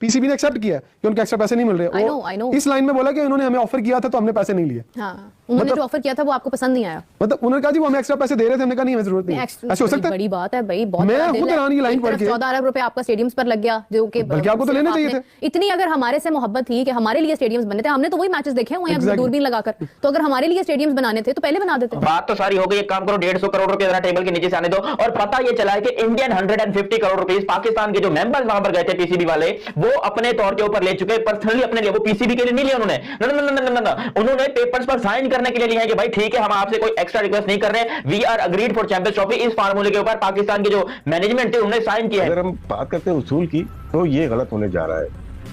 PCB ने accept किया कि उनके एक्स्ट्रा पैसे नहीं मिल रहे। I know. इस लाइन में बोला कि उन्होंने हमें ऑफर किया था तो हमने पैसे नहीं लिए। हाँ, उन्होंने जो ऑफर किया था वो आपको पसंद नहीं आया। मतलब उन्होंने कहा जी वो हमें एक्स्ट्रा पैसे दे रहे थे, हमने कहा नहीं हमें जरूरत नहीं। ऐसे हो सकता है? बड़ी बात है भाई, बहुत मैं खुद हैरान की लाइन पढ़ के 14 अरब रुपए आपका स्टेडियम्स पर लग गया, जो कि बल्कि आपको तो लेने चाहिए थे। इतनी अगर हमारे से मोहब्बत थी कि हमारे लिए स्टेडियम्स बने थे, हमने तो वही मैचेस देखे हुए हैं दूरबीन लगाकर, तो अगर हमारे लिए स्टेडियम्स बनाने थे तो पहले बना देते। बात तो सारी हो गई, एक काम करो 150 करोड़ रुपए जरा टेबल के नीचे से आने दो। और पता ये चला है कि इंडियन 150 करोड़ रुपए पाकिस्तान के जो मेंबर्स वहां पर गए थे पीसीबी वाले, वो अपने तौर के ऊपर ले चुके, पर्सनली अपने लिए, वो पीसीबी के लिए नहीं लिया उन्होंने, उन्होंने पेपर्स पर साइन करने के लिए लिया है कि भाई ठीक है हम आपसे कोई एक्स्ट्रा रिक्वेस्ट नहीं कर रहे, we are agreed for Champions Trophy. इस फार्मूले के ऊपर पाकिस्तान की जो मैनेजमेंट थी उन्होंने साइन किया है। अगर हम बात करते हैं उसूल की, तो ये गलत होने जा रहा है।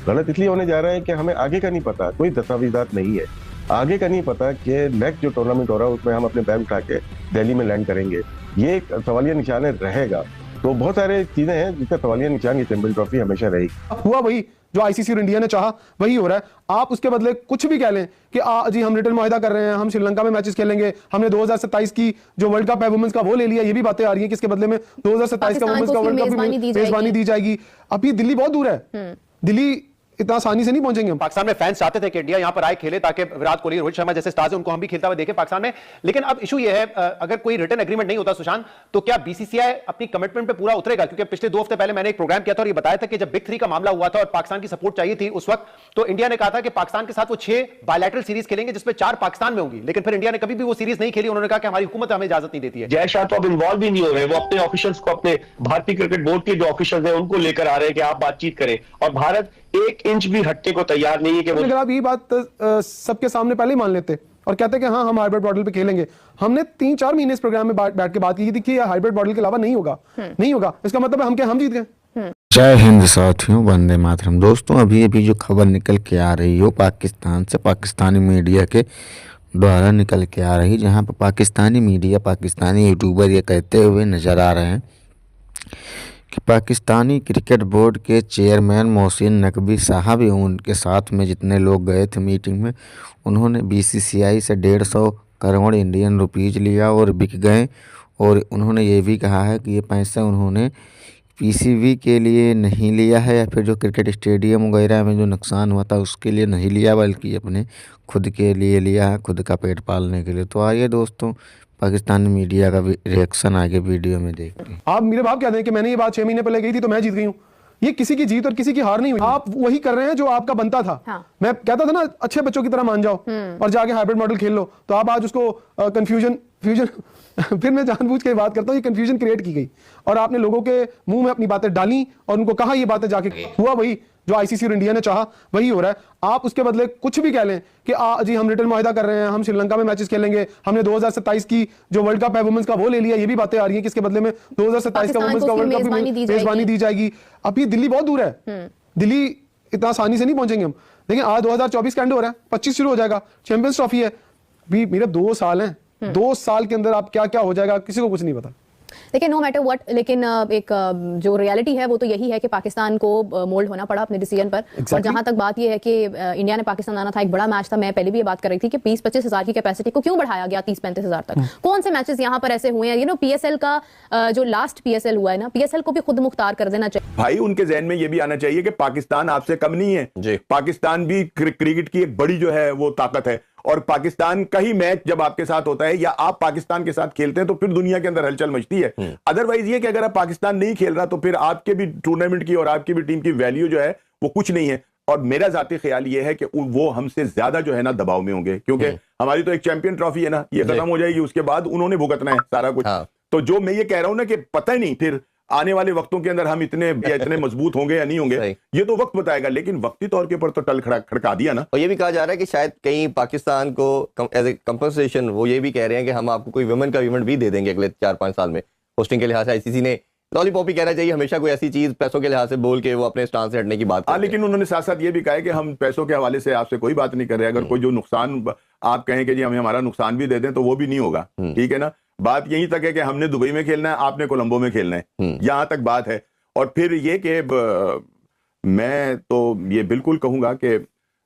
गलत इसलिए होने जा रहा है कि हमें आगे का नहीं पता, कोई दस्तावेजात नहीं है, आगे का नहीं पता कि नेक्स्ट जो टूर्नामेंट हो रहा है उसमें हम अपने बैग उठा के दिल्ली में लैंड करेंगे, ये एक सवालिया निशान रहेगा। तो बहुत सारे चीजें हैं जिसका सवालिया निशान ये चैंपियंस ट्रॉफी हमेशा रहेगी। हुआ वही जो आईसीसी और इंडिया ने चाहा वही हो रहा है। आप उसके बदले कुछ भी कह लें कि जी हम रिटर्न मुआहदा कर रहे हैं, हम श्रीलंका में मैचेस खेलेंगे, हमने 2027 की जो वर्ल्ड कप है वुमेन्स का वो ले लिया, ये भी बातें आ रही है कि इसके बदले में 2027 का वुमेन्स का वर्ल्ड कप मेजबानी दी जाएगी। अभी दिल्ली बहुत दूर है, दिल्ली इतना आसानी से नहीं पहुंचेंगे हम। पाकिस्तान में फैंस चाहते थे कि इंडिया यहां पर आए, खेले, ताकि विराट कोहली, रोहित शर्मा जैसे स्टार्स हैं उनको हम भी खेलता हुआ देखें पाकिस्तान में। लेकिन अब इशू ये है, अगर कोई रिटर्न एग्रीमेंट नहीं होता सुशांत, तो क्या बीसीसीआई अपनी कमिटमेंट पे पूरा उतरेगा? क्योंकि पिछले 2 हफ्ते पहले मैंने एक प्रोग्राम किया था और ये बताया था कि जब बिग 3 का मामला हुआ था और पाकिस्तान की सपोर्ट चाहिए थी उस वक्त, तो इंडिया ने कहा था कि पाकिस्तान के साथ वो 6 बायलैटरल सीरीज खेलेंगे जिसमें 4 पाकिस्तान में होंगी। लेकिन फिर इंडिया ने कभी भी वो सीरीज नहीं खेली। उन्होंने कहा कि हमारी हुकूमत हमें इजाजत नहीं देती है। जय शाह तो अब इन्वॉल्व भी नहीं हो रहे, वो अपने ऑफिशियल्स को, अपने भारतीय क्रिकेट बोर्ड के जो ऑफिशियल्स हैं उनको लेकर आ रहे हैं कि आप बातचीत करें, और भारत 1 इंच भी हटने को तैयार नहीं है। कि अगर आप ये बात सबके सामने पहले ही मान लेते और कहते कि हाँ हम हाइब्रिड मॉडल पे खेलेंगे, हमने 3-4 महीने इस प्रोग्राम में बैठ के बात की थी कि हाइब्रिड मॉडल के अलावा नहीं होगा, नहीं होगा। इसका मतलब है हम जीत गए। जय हिंद साथियों, वंदे मातरम। दोस्तों अभी जो खबर निकल के आ रही हो पाकिस्तान से, पाकिस्तानी मीडिया के द्वारा निकल के आ रही, जहां पर पाकिस्तानी मीडिया, पाकिस्तानी यूट्यूबर ये कहते हुए नजर आ रहे हैं कि पाकिस्तानी क्रिकेट बोर्ड के चेयरमैन मोहसिन नकवी साहब एवं उनके साथ में जितने लोग गए थे मीटिंग में, उन्होंने बीसीसीआई से 150 करोड़ इंडियन रुपीज़ लिया और बिक गए। और उन्होंने ये भी कहा है कि ये पैसा उन्होंने पीसीबी के लिए नहीं लिया है या फिर जो क्रिकेट स्टेडियम वगैरह में जो नुकसान हुआ था उसके लिए नहीं लिया, बल्कि अपने खुद के लिए लिया है, खुद का पेट पालने के लिए। तो आइए दोस्तों पाकिस्तानी मीडिया का रिएक्शन आगे वीडियो में देखते हैं। आप मेरे बाप कहते हैं कि मैंने ये बात 6 महीने पहले कही थी तो मैं जीत गई हूँ। ये किसी की जीत और किसी की हार नहीं हुई। आप वही कर रहे हैं जो आपका बनता था। हाँ। मैं कहता था ना अच्छे बच्चों की तरह मान जाओ और जाके हाइब्रिड मॉडल खेल लो, तो आप आज उसको कंफ्यूजन फिर मैं जानबूझ के बात करता हूँ, ये कंफ्यूजन क्रिएट की गई और आपने लोगों के मुंह में अपनी बातें डाली और उनको कहा ये बातें जाके। हुआ वही जो आईसीसी और इंडिया ने चाहा वही हो रहा है। आप उसके बदले कुछ भी कह लें कि जी हम रिटर्न मुआहदा कर रहे हैं, हम श्रीलंका में मैचेस खेलेंगे, हमने 2027 की जो वर्ल्ड कप है वुमेन्स का वो ले लिया, ये भी बातें आ रही है कि इसके बदले में 2027 का वुमेन्स का वर्ल्ड कप मेजबानी दी जाएगी। अभी दिल्ली बहुत दूर है, दिल्ली इतना आसानी से नहीं पहुंचेंगे हम। देखिए आज 2024 का एंड हो रहा है, 25 शुरू हो जाएगा, चैंपियंस ट्रॉफी है, अभी मेरे 2 साल हैं, 2 साल के अंदर आप क्या क्या हो जाएगा किसी को कुछ नहीं पता। लेकिन नो मैटर व्हाट, लेकिन एक जो रियलिटी है वो तो यही है कि पाकिस्तान को मोल्ड होना पड़ा अपने डिसीजन पर। और जहां तक बात ये है कि इंडिया ने पाकिस्तान आना था, एक बड़ा मैच था। मैं पहले भी ये बात कर रही थी कि 20-25 हज़ार की कैपेसिटी को क्यों बढ़ाया गया 30-35 हज़ार तक। कौन से मैचेस यहाँ पर ऐसे हुए हैं, पीएसएल का जो लास्ट पीएसएल हुआ है ना, पीएसएल को भी खुद मुख्तार कर देना चाहिए। भाई उनके जहन में ये भी आना चाहिए कि पाकिस्तान आपसे कम नहीं है। पाकिस्तान भी क्रिकेट की एक बड़ी जो है वो ताकत है, और पाकिस्तान का ही मैच जब आपके साथ होता है या आप पाकिस्तान के साथ खेलते हैं तो फिर दुनिया के अंदर हलचल मचती है। अदरवाइज ये कि अगर आप पाकिस्तान नहीं खेल रहा तो फिर आपके भी टूर्नामेंट की और आपकी भी टीम की वैल्यू जो है वो कुछ नहीं है। और मेरा जाती ख्याल ये है कि वो हमसे ज्यादा जो है ना दबाव में होंगे, क्योंकि हमारी तो एक चैंपियन ट्रॉफी है ना, ये खत्म हो जाएगी, उसके बाद उन्होंने भुगतना है सारा कुछ। तो जो मैं ये कह रहा हूं ना कि पता ही नहीं फिर आने वाले वक्तों के अंदर हम इतने मजबूत होंगे या नहीं होंगे, ये तो वक्त बताएगा। लेकिन वक्ती तौर के ऊपर तो टल खड़का दिया ना। और ये भी कहा जा रहा है कि शायद कहीं पाकिस्तान को एज ए कंपनसेशन वो ये भी कह रहे हैं कि हम आपको कोई वुमेन का इवेंट भी दे देंगे अगले 4-5 साल में। होस्टिंग के लिहाज से आईसीसी ने लॉलीपॉप ही कहना चाहिए, हमेशा कोई ऐसी चीज पैसों के लिहाज से बोल के वो अपने स्टांस से हटने की बात। लेकिन उन्होंने साथ साथ ये भी कहा है कि हम पैसों के हवाले से आपसे कोई बात नहीं कर रहे। अगर कोई जो नुकसान आप कहें कि जी हमें हमारा नुकसान भी दे दें तो वो भी नहीं होगा, ठीक है ना। बात यहीं तक है कि हमने दुबई में खेलना है, आपने कोलंबो में खेलना है, यहां तक बात है। और फिर ये कि मैं तो ये बिल्कुल कहूंगा कि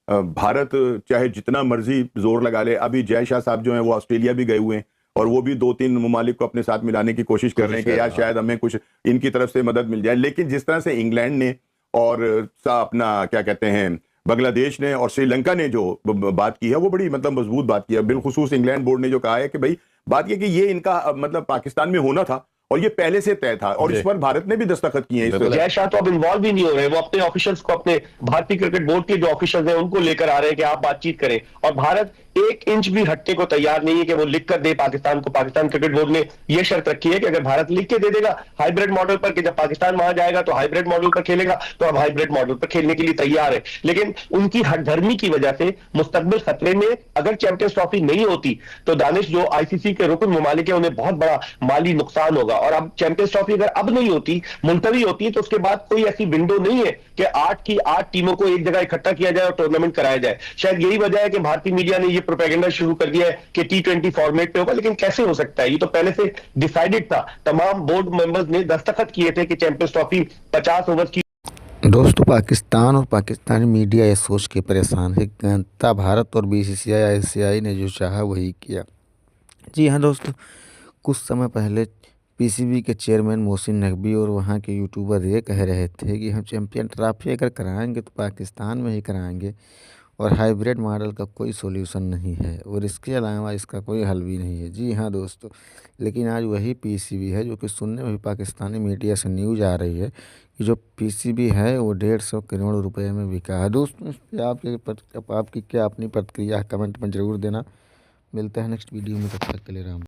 भारत चाहे जितना मर्जी जोर लगा ले, अभी जय शाह साहब जो हैं वो ऑस्ट्रेलिया भी गए हुए हैं और वो भी 2-3 ममालिक को अपने साथ मिलाने की कोशिश कर रहे हैं कि यार शायद हमें कुछ इनकी तरफ से मदद मिल जाए। लेकिन जिस तरह से इंग्लैंड ने और अपना क्या कहते हैं बांग्लादेश ने और श्रीलंका ने जो बात की है वो बड़ी मतलब मजबूत बात की है। बिलखुसूस इंग्लैंड बोर्ड ने जो कहा है कि भाई बात ये कि ये इनका मतलब पाकिस्तान में होना था और ये पहले से तय था और इस पर भारत ने भी दस्तखत किए हैं। जय शाह तो अब इन्वॉल्व ही नहीं हो रहे, वो अपने ऑफिशियल्स को, अपने भारतीय क्रिकेट बोर्ड के जो ऑफिशियल्स हैं उनको लेकर आ रहे हैं कि आप बातचीत करें, और भारत एक इंच भी हटने को तैयार नहीं है कि वो लिख कर दे पाकिस्तान को। पाकिस्तान क्रिकेट बोर्ड ने यह शर्त रखी है कि अगर भारत लिख के दे देगा हाइब्रिड मॉडल पर कि जब पाकिस्तान वहां जाएगा तो हाइब्रिड मॉडल पर खेलेगा, तो अब हाइब्रिड मॉडल पर खेलने के लिए तैयार है। लेकिन उनकी हठधर्मी की वजह से मुस्तकबिल खतरे में, अगर चैंपियंस ट्रॉफी नहीं होती तो दानिश जो आईसीसी के रुकन ममालिक है उन्हें बहुत बड़ा माली नुकसान होगा। और अब चैंपियंस ट्रॉफी अगर अब नहीं होती, मुलतवी होती, तो उसके बाद कोई ऐसी विंडो नहीं है कि 8 की 8 टीमों को एक जगह इकट्ठा किया जाए और टूर्नामेंट कराया जाए। शायद यही वजह है कि भारतीय मीडिया ने यह प्रोपेगेंडा शुरू कर दिया है कि T20 फॉर्मेट पे होगा, लेकिन कैसे हो सकता है? ये तो पहले से डिसाइडेड था। तमाम बोर्ड मेंबर्स ने दस्तखत किए थे कि चैंपियंस ट्रॉफी 50 ओवर की। दोस्तों, पाकिस्तान और पाकिस्तानी मीडिया ये सोच के परेशान है कि अंततः भारत और BCCI ICCI ने जो चाहा वही किया। जी हाँ दोस्तों, कुछ समय पहले PCB के चेयरमैन मोहसिन नकवी और वहाँ के यूट्यूबर ये कह रहे थे कि हम चैंपियन ट्रॉफी अगर कराएंगे तो पाकिस्तान में ही कराएंगे और हाइब्रिड मॉडल का कोई सॉल्यूशन नहीं है और इसके अलावा इसका कोई हल भी नहीं है। जी हाँ दोस्तों, लेकिन आज वही PCB है जो कि सुनने में भी पाकिस्तानी मीडिया से न्यूज़ आ रही है कि जो PCB है वो 150 करोड़ रुपए में बिका है। दोस्तों, इस पर आपकी क्या अपनी प्रतिक्रिया कमेंट में ज़रूर देना। मिलते हैं नेक्स्ट वीडियो में, तब तक के लिए राम।